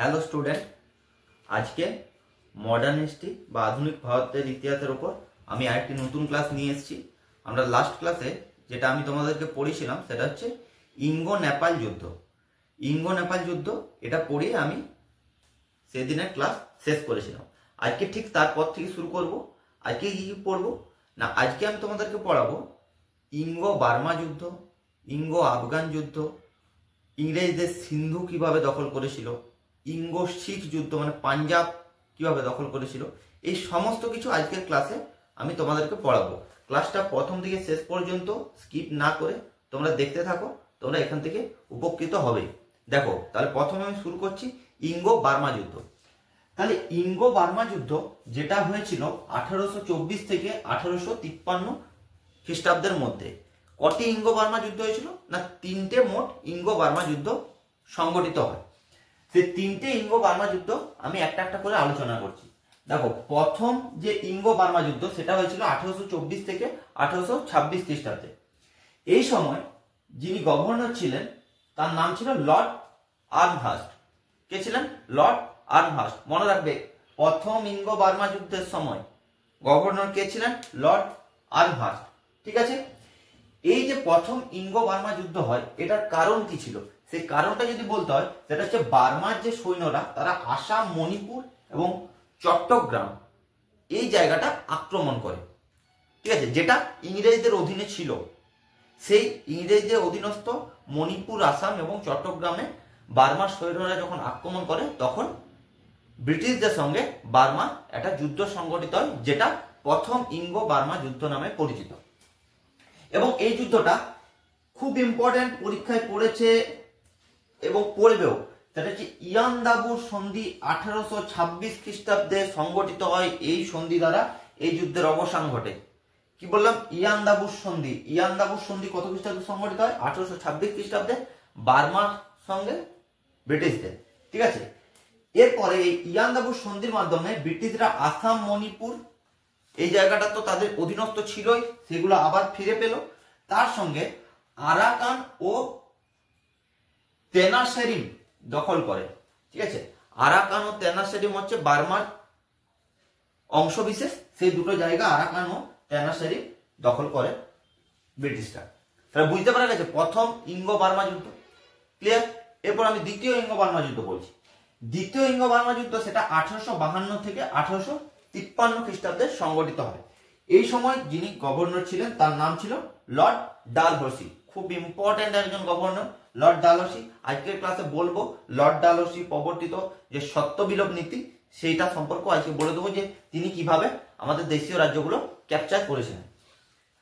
Hello student, আজকে modern history বা আধুনিক ভারতের ইতিহাসের উপর আমি আরেকটি নতুন ক্লাস নিয়ে এসেছি। আমরা লাস্ট ক্লাসে যেটা আমি তোমাদেরকে পড়িয়েছিলাম সেটা হচ্ছে ইঙ্গো নেপাল যুদ্ধ। ইঙ্গো নেপাল যুদ্ধ এটা পড়িয়ে আমি সেদিনের ক্লাস শেষ করেছিলাম। আজকে ঠিক তারপর থেকে শুরু করব। আজকে কি কি পড়বো না, আজকে আমি তোমাদেরকে পড়াবো ইঙ্গো বার্মা যুদ্ধ, ইঙ্গো আফগান যুদ্ধ, ইংরেজদের সিন্ধু কিভাবে দখল করেছিল, ইঙ্গো শিখ যুদ্ধ মানে পাঞ্জাব কিভাবে দখল করেছিল, এই সমস্ত কিছু আজকের ক্লাসে আমি তোমাদেরকে পড়াবো। ক্লাসটা প্রথম থেকে শেষ পর্যন্ত স্কিপ না করে তোমরা দেখতে থাকো, তোমরা এখান থেকে উপকৃত হবে। দেখো, তাহলে প্রথমে আমি শুরু করছি ইঙ্গো বার্মা যুদ্ধ। তাহলে ইঙ্গো বার্মা যুদ্ধ যেটা হয়েছিল 1824 থেকে 1853 খ্রিস্টাব্দের মধ্যে। কটি ইঙ্গো বার্মা যুদ্ধ হয়েছিল না, তিনটে মোট ইঙ্গো বার্মা যুদ্ধ সংগঠিত হয়। সেই তিনটে ইঙ্গো বার্মা যুদ্ধ আমি একটা একটা করে আলোচনা করছি। দেখো, প্রথম যে ইঙ্গো বার্মা যুদ্ধ সেটা হয়েছিল 1824 থেকে 1826 খ্রিস্টাব্দে। এই সময় যিনি গভর্নর ছিলেন তার নাম ছিল লর্ড আর্মহার্স্ট। কে ছিলেন? Lord Amherst. মনে রাখবে, প্রথম ইঙ্গো বার্মা যুদ্ধের সময় গভর্নর কে ছিলেন? Lord Amherst. ঠিক আছে, এই যে প্রথম ইঙ্গো বার্মা যুদ্ধ হয় এটার কারণ কি ছিল, সেই কারণটা যদি বলতে হয় সেটা হচ্ছে বার্মার যে সৈন্যরা তারা আসাম, মণিপুর এবং চট্টগ্রাম এই জায়গাটা আক্রমণ করে। ঠিক আছে, যেটা ইংরেজদের অধীনে ছিল। সেই ইংরেজদের অধীনস্থ মণিপুর, আসাম এবং চট্টগ্রামে বার্মার সৈন্যরা যখন আক্রমণ করে তখন ব্রিটিশদের সঙ্গে বার্মা একটা যুদ্ধ সংগঠিত হয়, যেটা প্রথম ইঙ্গো বার্মা যুদ্ধ নামে পরিচিত। এবং এই যুদ্ধটা খুব ইম্পর্টেন্ট, পরীক্ষায় পড়েছে এবং পড়বেও। সেটা হচ্ছে ইয়ান্দাবুর সন্ধি 1826 খ্রিস্টাব্দে সংগঠিত হয়। এই সন্ধি দ্বারা এই যুদ্ধের অবসান ঘটে। কি বললাম? ইয়ান্দাবুর সন্ধি। ইয়ান্দাবুর সন্ধি কত খ্রিস্টাব্দে সংগঠিত হয়? 1826 খ্রিস্টাব্দে বার্মার সঙ্গে ব্রিটিশদের। ঠিক আছে, এরপরে এই ইয়ান্দাবুর সন্ধির মাধ্যমে ব্রিটিশরা আসাম, মণিপুর এই জায়গাটা তো তাদের অধীনস্থ ছিলই, সেগুলো আবার ফিরে পেল। তার সঙ্গে আরাকান ও তেনাসেরিম দখল করে। ঠিক আছে, আরাকান ও তেনাসেরিম হচ্ছে বার্মার অংশবিশেষ। সেই দুটো জায়গা আরাকান ও তেনাসেরিম দখল করে ব্রিটিশরা। তাহলে বুঝতে পারা গেছে প্রথম ইঙ্গো বার্মা যুদ্ধ। ক্লিয়ার? এরপর আমি দ্বিতীয় ইঙ্গো বার্মা যুদ্ধ বলছি। দ্বিতীয় ইঙ্গো বার্মা যুদ্ধ সেটা 1852 থেকে 1853 খ্রিস্টাব্দে সংগঠিত হয়। এই সময় যিনি গভর্নর ছিলেন তার নাম ছিল লর্ড ডালহৌসি। খুব ইম্পর্টেন্ট একজন গভর্নর লর্ড ডালহৌসি। আজকের ক্লাসে বলবো লর্ড ডালহৌসি প্রবর্তিত যে সত্য বিলোপ নীতি সেইটা সম্পর্কে আজকে বলে দেবো, যে তিনি কিভাবে আমাদের দেশীয় রাজ্যগুলো ক্যাপচার করেছিলেন।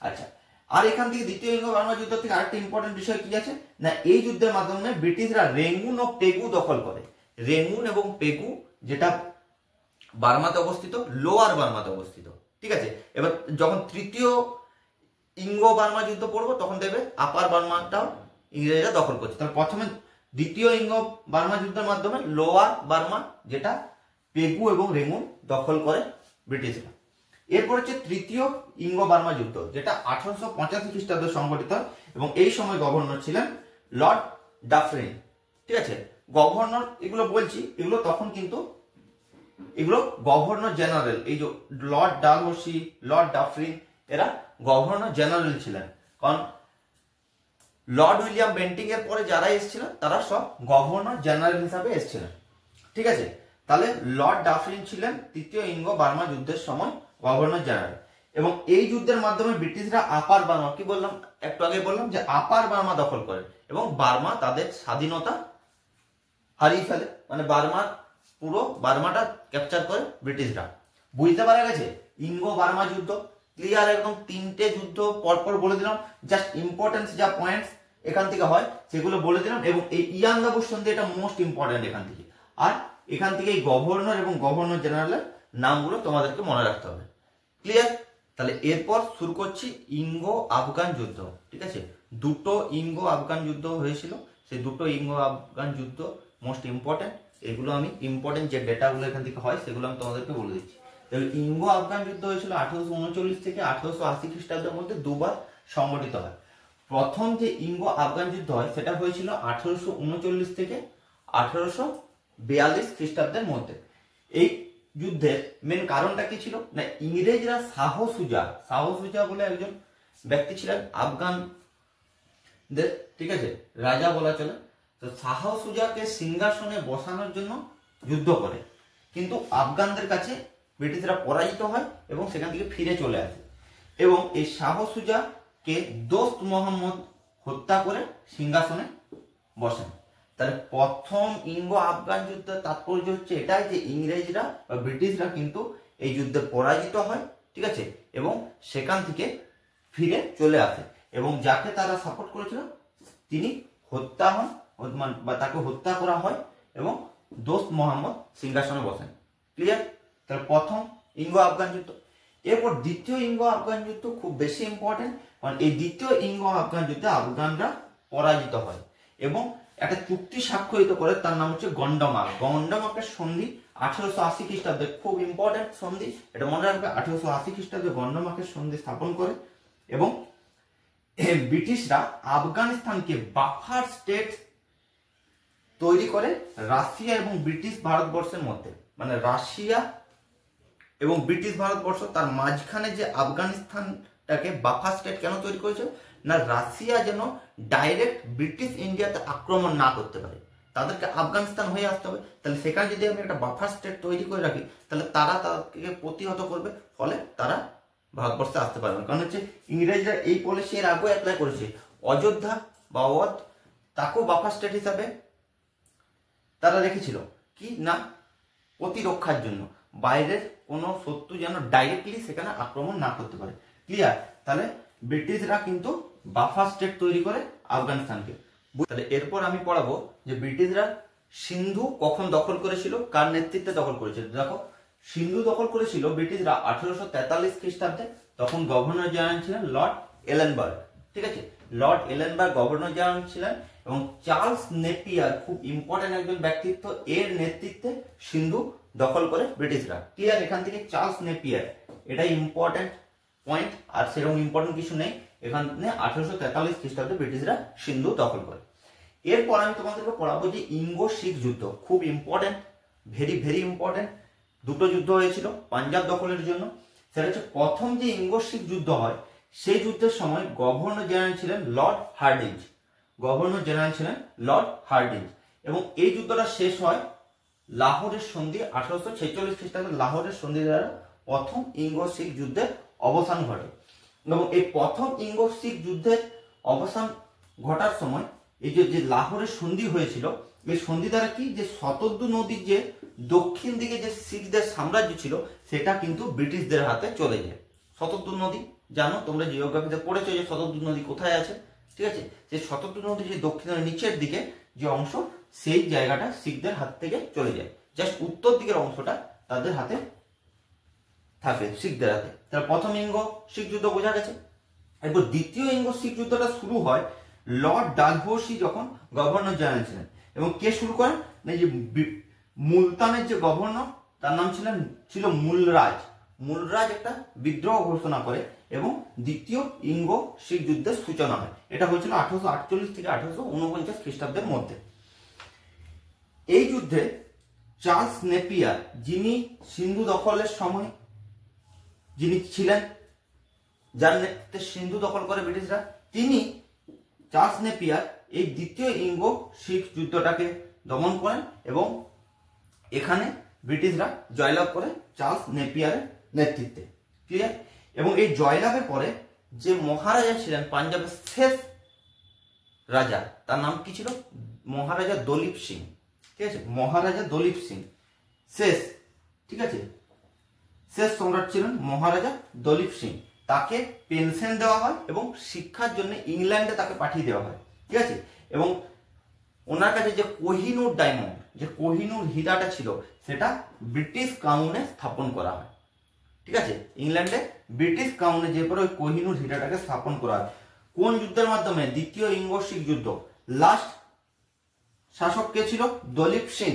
আচ্ছা, আর এখান থেকে দ্বিতীয় ইঙ্গো বার্মা যুদ্ধ থেকে আরেকটা ইম্পর্টেন্ট বিষয় কি আছে না, এই যুদ্ধের মাধ্যমে ব্রিটিশরা রেঙ্গুন ও পেগু দখল করে। রেঙ্গুন এবং পেগু যেটা বার্মাতে অবস্থিত, লোয়ার বার্মাতে অবস্থিত। ঠিক আছে, এবার যখন তৃতীয় ইঙ্গো বার্মা যুদ্ধ পড়বো তখন দেখবে আপার বার্মাটাও ইংরেজরা দখল করছে। তাহলে প্রথমে দ্বিতীয় ইঙ্গো বার্মা যুদ্ধের মাধ্যমে লোয়ার বার্মা যেটা পেগু এবং রেঙ্গুন দখল করে ব্রিটিশরা। এরপর হচ্ছে তৃতীয় ইঙ্গো বার্মা যুদ্ধ, যেটা 1885 খ্রিস্টাব্দে সংগঠিত এবং এই সময় গভর্নর ছিলেন লর্ড ডাফরিন। ঠিক আছে, গভর্নর এগুলো বলছি, এগুলো তখন কিন্তু এগুলো গভর্নর জেনারেল। এই যে লর্ড ডালহৌসি, লর্ড ডাফরিন এরা গভর্নর জেনারেল ছিলেন, কারণ লর্ড উইলিয়াম বেন্টিং এর পরে যারা এসেছিলেন তারা সব গভর্নর জেনারেল হিসাবে এসেছিলেন। ঠিক আছে, তাহলে লর্ড ডাফরিন ছিলেন তৃতীয় ইঙ্গো বার্মা যুদ্ধের সময় গভর্নর জেনারেল। এবং এই যুদ্ধের মাধ্যমে ব্রিটিশরা আপার বার্মা, কি বললাম একটু আগে বললাম যে আপার বার্মা দখল করে এবং বার্মা তাদের স্বাধীনতা হারিয়ে ফেলে, মানে বার্মার পুরো বার্মাটা ক্যাপচার করে ব্রিটিশরা। বুঝতে পারা গেছে ইঙ্গো বার্মা যুদ্ধ? ক্লিয়ার? একদম তিনটে যুদ্ধ পরপর বলে দিলাম, জাস্ট ইম্পর্টেন্স যা পয়েন্টস এখান থেকে হয় সেগুলো বলে দিলাম। এবং এই ইয়ান্দাবুর সন্ধি এটা মোস্ট ইম্পর্টেন্ট এখান থেকে। আর এখান থেকে এই গভর্নর এবং গভর্নর জেনারেলের নামগুলো তোমাদেরকে মনে রাখতে হবে। ক্লিয়ার? তাহলে এরপর শুরু করছি ইঙ্গো আফগান যুদ্ধ। ঠিক আছে, দুটো ইঙ্গো আফগান যুদ্ধ হয়েছিল, সেই দুটো ইঙ্গো আফগান যুদ্ধ মোস্ট ইম্পর্টেন্ট। এগুলো আমি ইম্পর্টেন্ট যে ডেটাগুলো এখান থেকে হয় সেগুলো আমি তোমাদেরকে বলে দিচ্ছি। তাহলে ইঙ্গো আফগান যুদ্ধ হয়েছিল 1839 থেকে 1880 খ্রিস্টাব্দের মধ্যে দুবার সংগঠিত হয়। প্রথম যে ইঙ্গো আফগান যুদ্ধ হয় সেটা হয়েছিল 1839 থেকে 1880 42 খ্রিস্টাব্দের মধ্যে। এই যুদ্ধের মেন কারণটা কি ছিল না, ইংরেজরা শাহ সুজা বলে একজন ব্যক্তি ছিলেন আফগানদের, ঠিক আছে, রাজা বলা চলে। তো শাহ সুজাকে সিংহাসনে বসানোর জন্য যুদ্ধ করে, কিন্তু আফগানদের কাছে ব্রিটিশরা পরাজিত হয় এবং সেখান থেকে ফিরে চলে আসে। এবং এই শাহ সুজাকে দোস্ত মোহাম্মদ হত্যা করে সিংহাসনে বসেন। তাহলে প্রথম ইঙ্গো আফগান যুদ্ধের তাৎপর্য হচ্ছে এটাই যে ইংরেজরা বা ব্রিটিশরা কিন্তু এই যুদ্ধে পরাজিত হয়, ঠিক আছে, এবং সেখান থেকে ফিরে চলে আসে এবং যাকে তারা সাপোর্ট করেছিল তিনি হত্যা হন বা তাকে হত্যা করা হয় এবং দোস্ত মোহাম্মদ সিংহাসনে বসেন। ক্লিয়ার? তাহলে প্রথম ইঙ্গো আফগান যুদ্ধ। এরপর দ্বিতীয় ইঙ্গো আফগান যুদ্ধ খুব বেশি ইম্পর্টেন্ট, কারণ এই দ্বিতীয় ইঙ্গো আফগান যুদ্ধে আফগানরা পরাজিত হয় এবং একটা চুক্তি স্বাক্ষরিত করে, তার নাম হচ্ছে গন্ডমার্কের সন্ধি 1880 খ্রিস্টাব্দে। খুব ইম্পর্টেন্ট সন্ধি, এটা মনে রাখবে। 1880 খ্রিস্টাব্দে গন্ডমার্কের সন্ধি স্থাপন করে এবং ব্রিটিশরা আফগানিস্তানকে বাফার স্টেট তৈরি করে রাশিয়া এবং ব্রিটিশ ভারতবর্ষের মধ্যে, মানে রাশিয়া এবং ব্রিটিশ ভারতবর্ষ তার মাঝখানে যে আফগানিস্তানটাকে বাফার স্টেট কেন তৈরি করেছে না, রাশিয়া যেন ডাইরেক্ট ব্রিটিশ ইন্ডিয়াতে আক্রমণ না করতে পারে, তাদেরকে আফগানিস্তান হয়ে আসতে হবে। তাহলে সেখানে যদি আমি একটা বাফার স্টেট তৈরি করে রাখি তাহলে তারা তাদেরকে প্রতিহত করবে, ফলে তারা ভারতবর্ষে আসতে পারবে। কারণ হচ্ছে ইংরেজরা এই পলিসি এর আগে অ্যাপ্লাই করেছে। অযোধ্যা বা অওধ তাকেও বাফার স্টেট হিসাবে তারা রেখেছিল, কি না, প্রতিরক্ষার জন্য, বাইরের কোনো শত্রু যেন ডাইরেক্টলি সেখানে আক্রমণ না করতে পারে। ক্লিয়ার? তাহলে ব্রিটিশরা কিন্তু বাফার স্টেট তৈরি করে আফগানিস্তানকে। তাহলে এরপর আমি পড়াবো যে ব্রিটিশরা সিন্ধু কখন দখল করেছিল, কার নেতৃত্বে দখল করেছিল। দেখো, সিন্ধু দখল করেছিল ব্রিটিশরা 1843 খ্রিস্টাব্দে। তখন গভর্নর জেনারেল ছিলেন লর্ড এলেনবার্গ, ঠিক আছে। লর্ড এলেনবার্গ গভর্নর জেনারেল ছিলেন এবং চার্লস নেপিয়ার, খুব ইম্পর্টেন্ট একজন ব্যক্তিত্ব, এর নেতৃত্বে সিন্ধু দখল করে ব্রিটিশরা। ক্লিয়ার? এখান থেকে চার্লস নেপিয়ার, এটাই ইম্পর্টেন্ট পয়েন্ট, আর সেরকম ইম্পর্টেন্ট কিছু নেই। এখানে 1843 খ্রিস্টাব্দে ব্রিটিশরা সিন্ধু দখল করে। এরপর আমি তোমাদেরকে পড়াবো যে ইঙ্গো শিখ যুদ্ধ, খুব ইম্পর্টেন্ট, ভেরি ভেরি ইম্পর্টেন্ট। দুটো যুদ্ধ হয়েছিল পাঞ্জাব দখলের জন্য। সেটা হচ্ছে প্রথম যে ইঙ্গো শিখ যুদ্ধ হয়, সেই যুদ্ধের সময় গভর্নর জেনারেল ছিলেন লর্ড হার্ডিঞ্জ, এবং এই যুদ্ধটা শেষ হয় লাহোরের সন্ধি 1846 খ্রিস্টাব্দে। লাহোরের সন্ধি দ্বারা প্রথম ইঙ্গো শিখ যুদ্ধের অবসান ঘটে এবং এই প্রথম ইঙ্গো শিখ যুদ্ধের অবসান ঘটার সময় এই যে লাহোরের সন্ধি হয়েছিল, এই সন্ধি দ্বারা কি, যে শতদ্রু নদীর যে দক্ষিণ দিকে যে শিখদের সাম্রাজ্য ছিল সেটা কিন্তু ব্রিটিশদের হাতে চলে যায়। শতদ্রু নদী জানো, তোমরা জিওগ্রাফিতে পড়েছো যে শতদ্রু নদী কোথায় আছে, ঠিক আছে। যে শতদ্রু নদী যে দক্ষিণের নিচের দিকে যে অংশ, সেই জায়গাটা শিখদের হাত থেকে চলে যায়, জাস্ট উত্তর দিকের অংশটা তাদের হাতে থাকে, শিখদের হাতে। তাহলে প্রথম ইঙ্গো শিখ যুদ্ধ বোঝা গেছে। এরপর দ্বিতীয় ইঙ্গো শিখ যুদ্ধটা শুরু হয় লর্ড ডালহৌসি যখন গভর্নর জেনারেল ছিলেন। এবং কে শুরু করেন না, যে মুলতানের যে গভর্নর তার নাম ছিল মুলরাজ একটা বিদ্রোহ ঘোষণা করে এবং দ্বিতীয় ইঙ্গো শিখ যুদ্ধের সূচনা হয়। এটা হয়েছিল 1848 থেকে 1849 খ্রিস্টাব্দের মধ্যে। এই যুদ্ধে চার্লস নেপিয়ার, যিনি সিন্ধু দখলের সময় যিনি ছিলেন, যার নেতৃত্বে সিন্ধু দখল করে ব্রিটিশরা, তিনি, চার্লস নেপিয়ার, এই দ্বিতীয় ইঙ্গো শিখ যুদ্ধটাকে দমন করেন এবং এখানে ব্রিটিশরা জয়লাভ করে চার্লস নেপিয়ারের নেতৃত্বে। ক্লিয়ার? এবং এই জয়লাভের পরে যে মহারাজা ছিলেন পাঞ্জাবের শেষ রাজা, তার নাম কি ছিল, মহারাজা দলীপ সিং, ঠিক আছে। মহারাজা দলীপ সিং শেষ, ঠিক আছে, শেষ সম্রাট ছিলেন মহারাজা দলীপ সিং। তাকে পেনশন দেওয়া হয় এবং শিক্ষার জন্য ইংল্যান্ডে তাকে পাঠিয়ে দেওয়া হয়, ঠিক আছে। এবং ওনার কাছে যে কোহিনূর ডায়মন্ড, যে কোহিনূর হীরাটা ছিল, সেটা ব্রিটিশ ক্রাউনে স্থাপন করা হয়, ঠিক আছে। ইংল্যান্ডে ব্রিটিশ ক্রাউনে যে পরে ওই কোহিনূর হীরাটাকে স্থাপন করা হয়। কোন যুদ্ধের মাধ্যমে? দ্বিতীয় ইঙ্গো শিখ যুদ্ধ। লাস্ট শাসক কে ছিল? দলীপ সিং,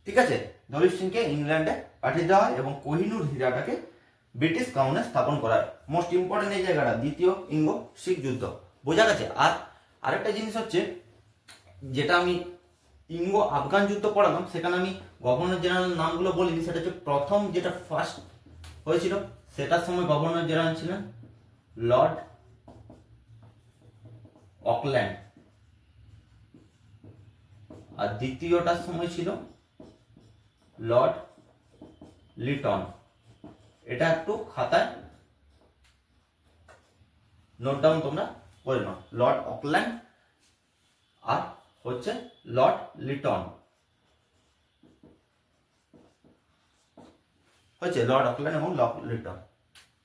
ঠিক আছে। দলীপ সিংকে ইংল্যান্ডে পাঠিয়ে দেওয়া হয় এবং কোহিনূর হীরাটাকে ব্রিটিশ ক্রাউনে স্থাপন করা হয়। মোস্ট ইম্পর্টেন্ট এই জায়গাটা, দ্বিতীয় ইঙ্গো শিখ যুদ্ধ, বোঝা গেছে। আর আরেকটা জিনিস হচ্ছে, যেটা আমি ইঙ্গো আফগান যুদ্ধ পড়ালাম, সেখানে আমি গভর্নর জেনারেল নামগুলো বলিনি, সেটা হচ্ছে প্রথম যেটা ফার্স্ট হয়েছিল সেটার সময় গভর্নর জেনারেল ছিলেন লর্ড অকল্যান্ড, আর দ্বিতীয়টার সময় ছিল লর্ড লিটন। এটা একটু খাতায় নোট ডাউন তোমরা করে নাও, লর্ড অকল্যান্ড আর হচ্ছে লর্ড লিটন হচ্ছে, লর্ড অকল্যান্ড এবং লর্ড লিটন।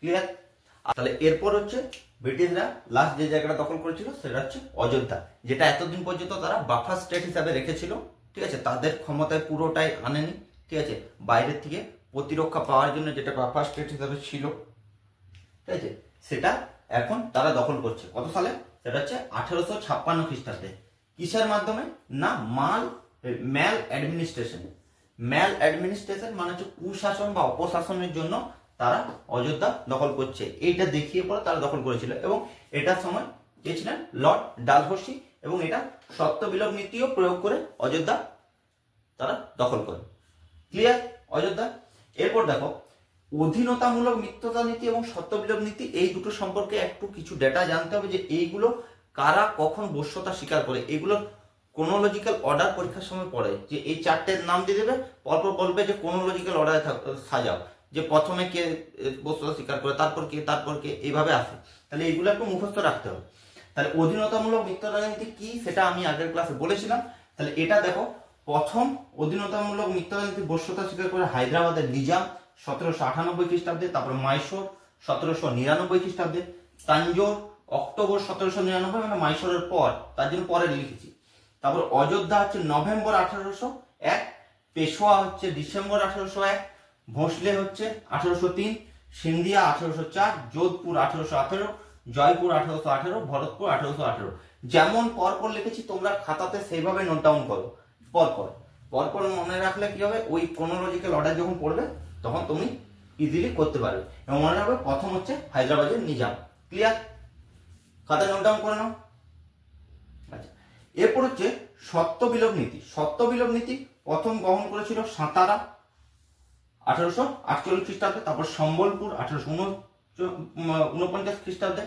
ক্লিয়ার? তাহলে এরপর হচ্ছে ব্রিটিশরা লাস্ট যে জায়গাটা দখল করেছিল সেটা হচ্ছে অযোধ্যা, যেটা এতদিন পর্যন্ত তারা বাফার স্টেট হিসাবে রেখেছিল। ঠিক আছে, তাদের ক্ষমতায় পুরোটাই আনেনি। ঠিক আছে, বাইরের থেকে প্রতিরক্ষা পাওয়ার জন্য যেটা বাফার স্টেট হিসাবে ছিল, ঠিক আছে, সেটা এখন তারা দখল করছে। কত সালে? সেটা হচ্ছে 1856 খ্রিস্টাব্দে। কিসের মাধ্যমে? না ম্যাল অ্যাডমিনিস্ট্রেশন। ম্যাল অ্যাডমিনিস্ট্রেশন মানে হচ্ছে কুশাসন বা অপশাসনের জন্য তারা অযোধ্যা দখল করছে, এইটা দেখিয়ে পরে তারা দখল করেছিল। এবং এটার সময় কে ছিলেন? লর্ড ডালহৌসি। এবং এটা সত্য বিলোপ নীতিও প্রয়োগ করে অযোধ্যা তারা দখল করে। ক্লিয়ার? অযোধ্যা। এরপর দেখো, অধীনতামূলক মিত্রতা নীতি এবং সত্য বিলোপ নীতি, এই দুটো সম্পর্কে একটু কিছু ডেটা জানতে হবে, যে এইগুলো কারা কখন বশ্যতা স্বীকার করে। এগুলোর ক্রোনোলজিক্যাল অর্ডার পরীক্ষার সময় পড়ে, যে এই চারটের নাম দিয়ে দেবে, পরপর বলবে যে ক্রোনোলজিক্যাল অর্ডারে সাজাও, যে প্রথমে কে বশ্যতা স্বীকার করে, তারপর কে এইভাবে আসে। তাহলে এইগুলো একটু মুখস্থ রাখতে হবে। তাহলে অধীনতামূলক মিত্রতা নীতি কি সেটা আমি আগের ক্লাসে বলেছিলাম। তাহলে এটা দেখো, প্রথম অধীনতামূলক মিত্রতা নীতি বশ্যতা স্বীকার করে হায়দ্রাবাদের নিজাম 1798 খ্রিস্টাব্দে, তারপর মাইসোর 1799 খ্রিস্টাব্দে, তাঞ্জোর অক্টোবর 1799, মানে মাইসোরের পর, তার জন্য পরে লিখেছি। তারপর অযোধ্যা হচ্ছে নভেম্বর 1801, পেশোয়া হচ্ছে ডিসেম্বর 1801, ভোসলে হচ্ছে 1803, সিন্ধিয়া 1804, যোধপুর 1818, জয়পুর 1818, ভরতপুর 1818। যেমন পরপর লিখেছি তোমরা খাতাতে সেইভাবে নোট ডাউন করো, পরপর মনে রাখলে কি হবে, ওই ক্রোনোলজিক্যাল অর্ডার যখন পড়বে তখন তুমি ইজিলি করতে পারবে। এবং মনে রাখবে প্রথম হচ্ছে হায়দ্রাবাদের নিজাম। ক্লিয়ার? খাতায় নোট ডাউন করে নাও। আচ্ছা, এরপর হচ্ছে সত্য বিলোপ নীতি। সত্য বিলোপ নীতি প্রথম গ্রহণ করেছিল সাতারা 1848 খ্রিস্টাব্দে, তারপর সম্বলপুর 1849 খ্রিস্টাব্দে।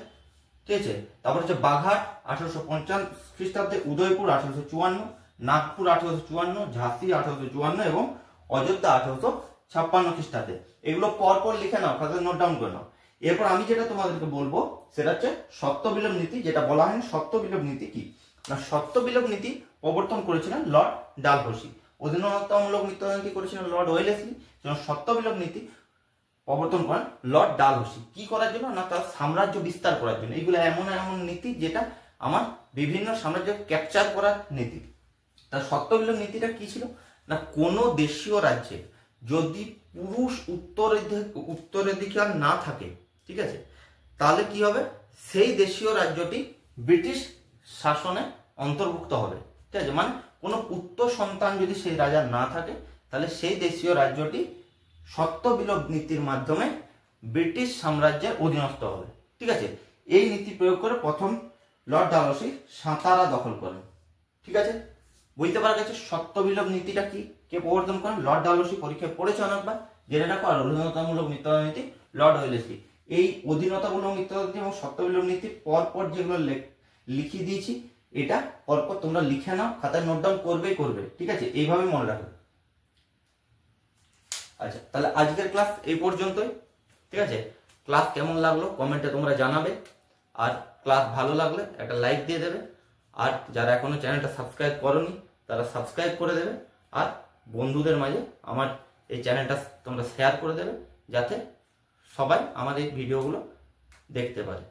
ঠিক আছে, তারপর হচ্ছে বাঘাট 1850 খ্রিস্টাব্দে, উদয়পুর 1854, নাগপুর 1854, ঝাঁসি 1854 এবং অযোধ্যা 1856 খ্রিস্টাব্দে। এগুলো পরপর লিখে নাও, খাতায় নোট ডাউন করে নাও। এরপর আমি যেটা তোমাদেরকে বলবো সেটা হচ্ছে সত্য বিলোপ নীতি। যেটা বলা হয় সত্য বিলোপ নীতি কি না, সত্য বিলোপ নীতি প্রবর্তন করেছিলেন লর্ড ডালহৌসি। অধীনতামূলক মিত্রতা নীতি করেছিলেন লর্ড ওয়েলেসলি, সত্য বিলোপ নীতি প্রবর্তন করেন লর্ড ডালহৌসি। কি করার জন্য? না তার সাম্রাজ্য বিস্তার করার জন্য। এগুলো এমন এমন নীতি যেটা আমার বিভিন্ন সাম্রাজ্য ক্যাপচার করার নীতি। তার সত্য বিলোপ নীতিটা কি ছিল না, কোনো দেশীয় রাজ্যে যদি পুরুষ উত্তরাধিকার না থাকে, ঠিক আছে, তাহলে কি হবে, সেই দেশীয় রাজ্যটি ব্রিটিশ শাসনে অন্তর্ভুক্ত হবে। ঠিক আছে, মানে কোনো পুত্র সন্তান যদি সেই রাজার না থাকে, তাহলে সেই দেশীয় রাজ্যটি সত্য বিলোপ নীতির মাধ্যমে ব্রিটিশ সাম্রাজ্যের অধীনস্থ হবে। ঠিক আছে, এই নীতি প্রয়োগ করে প্রথম লর্ড ডালহৌসি সাতারা দখল করেন। ঠিক আছে, বুঝতে পারা গেছে সত্য বিলোপ নীতিটা কি, কে প্রবর্তন করেন? লর্ড ডালহৌসি। পরীক্ষায় পড়েছে অনেকবার, জেনে রাখো। আর অধীনতামূলক মিত্রতা নীতি লর্ড ওয়েলেসলি। এই অধীনতামূলক মিত্রতা নীতি এবং সত্য বিলোপ নীতি পরপর যেগুলো লিখিয়ে দিয়েছি, এটা পরপর তোমরা লিখে নাও, খাতায় নোট ডাউন করবে। ঠিক আছে, এইভাবে মনে রাখবে। আচ্ছা, তাহলে আজকের ক্লাস এই পর্যন্তই। ঠিক আছে, ক্লাস কেমন লাগলো কমেন্টে তোমরা জানাবে। আর ক্লাস ভালো লাগলে একটা লাইক দিয়ে দেবে। আর যারা এখনো চ্যানেলটা সাবস্ক্রাইব করোনি তারা সাবস্ক্রাইব করে দেবে। আর বন্ধুদের মাঝে আমার এই চ্যানেলটা তোমরা শেয়ার করে দেবে, যাতে সবাই আমার এই ভিডিওগুলো দেখতে পারে।